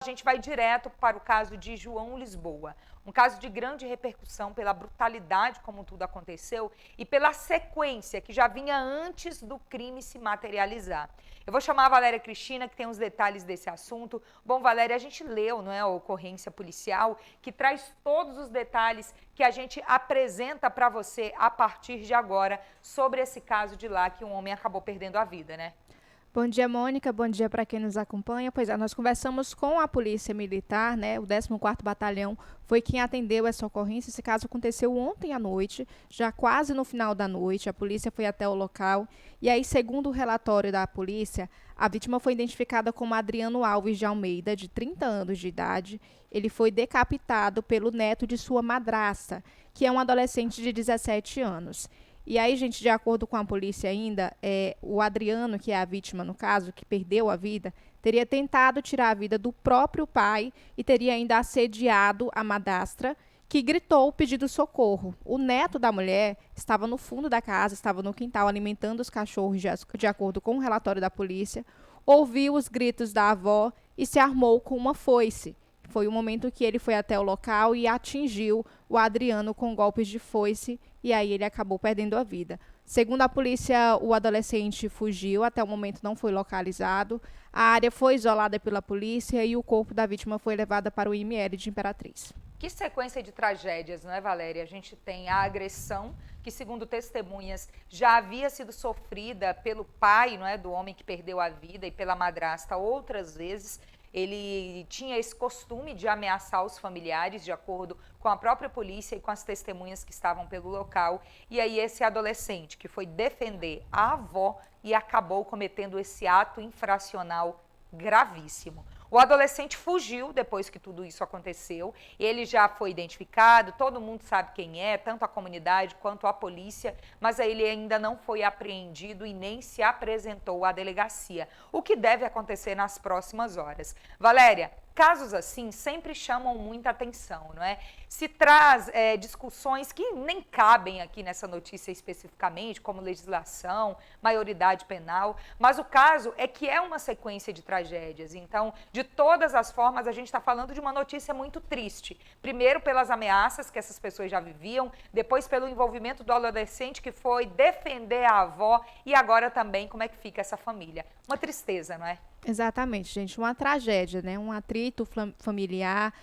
A gente vai direto para o caso de João Lisboa, um caso de grande repercussão pela brutalidade como tudo aconteceu e pela sequência que já vinha antes do crime se materializar. Eu vou chamar a Valéria Cristina, que tem os detalhes desse assunto. Bom, Valéria, a gente leu, não é, a ocorrência policial, que traz todos os detalhes que a gente apresenta para você a partir de agora sobre esse caso de lá que um homem acabou perdendo a vida, né? Bom dia, Mônica. Bom dia para quem nos acompanha. Pois é, nós conversamos com a Polícia Militar, né? O 14º Batalhão foi quem atendeu essa ocorrência. Esse caso aconteceu ontem à noite, já quase no final da noite. A polícia foi até o local e aí, segundo o relatório da polícia, a vítima foi identificada como Adriano Alves de Almeida, de 30 anos de idade. Ele foi decapitado pelo neto de sua madrasta, que é um adolescente de 17 anos. E aí, gente, de acordo com a polícia ainda, o Adriano, que é a vítima no caso, que perdeu a vida, teria tentado tirar a vida do próprio pai e teria ainda assediado a madrasta, que gritou pedindo socorro. O neto da mulher estava no fundo da casa, estava no quintal alimentando os cachorros, de acordo com o relatório da polícia, ouviu os gritos da avó e se armou com uma foice. Foi o momento que ele foi até o local e atingiu o Adriano com golpes de foice e aí ele acabou perdendo a vida. Segundo a polícia, o adolescente fugiu, até o momento não foi localizado. A área foi isolada pela polícia e o corpo da vítima foi levado para o IML de Imperatriz. Que sequência de tragédias, não é, Valéria? A gente tem a agressão, que segundo testemunhas já havia sido sofrida pelo pai, não é, do homem que perdeu a vida e pela madrasta outras vezes. Ele tinha esse costume de ameaçar os familiares, de acordo com a própria polícia e com as testemunhas que estavam pelo local. E aí esse adolescente que foi defender a avó e acabou cometendo esse ato infracional gravíssimo. O adolescente fugiu depois que tudo isso aconteceu, ele já foi identificado, todo mundo sabe quem é, tanto a comunidade quanto a polícia, mas ele ainda não foi apreendido e nem se apresentou à delegacia, o que deve acontecer nas próximas horas. Valéria, casos assim sempre chamam muita atenção, não é? Se traz discussões que nem cabem aqui nessa notícia especificamente, como legislação, maioridade penal, mas o caso é que é uma sequência de tragédias. Então, de todas as formas, a gente está falando de uma notícia muito triste. Primeiro, pelas ameaças que essas pessoas já viviam, depois pelo envolvimento do adolescente que foi defender a avó e agora também como é que fica essa família. Uma tristeza, não é? Exatamente, gente, uma tragédia, né? Um atrito familiar,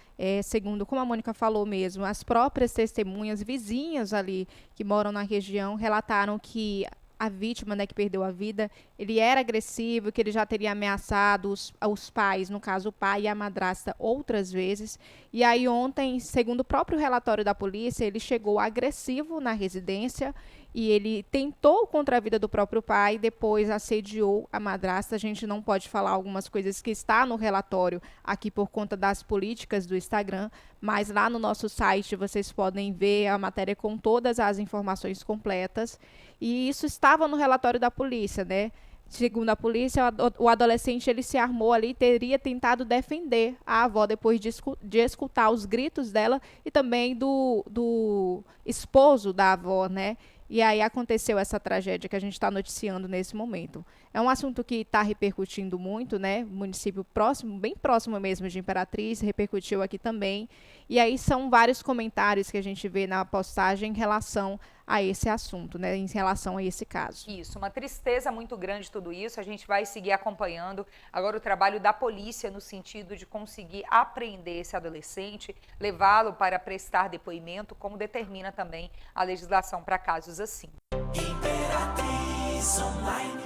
segundo como a Mônica falou mesmo, as próprias testemunhas, vizinhas ali que moram na região, relataram que a vítima, né, que perdeu a vida, ele era agressivo, que ele já teria ameaçado os pais, no caso o pai e a madrasta, outras vezes. E aí ontem, segundo o próprio relatório da polícia, ele chegou agressivo na residência e ele tentou contra a vida do próprio pai, depois assediou a madrasta. A gente não pode falar algumas coisas que está no relatório aqui por conta das políticas do Instagram, mas lá no nosso site vocês podem ver a matéria com todas as informações completas. E isso estava no relatório da polícia, né? Segundo a polícia, o adolescente ele se armou ali e teria tentado defender a avó depois de escutar os gritos dela e também do esposo da avó, né? E aí aconteceu essa tragédia que a gente está noticiando nesse momento. É um assunto que está repercutindo muito, né? Município próximo, bem próximo mesmo de Imperatriz, repercutiu aqui também. E aí são vários comentários que a gente vê na postagem em relação a esse assunto, né? Em relação a esse caso. Isso, uma tristeza muito grande tudo isso. A gente vai seguir acompanhando agora o trabalho da polícia no sentido de conseguir apreender esse adolescente, levá-lo para prestar depoimento, como determina também a legislação para casos assim. Imperatriz Online.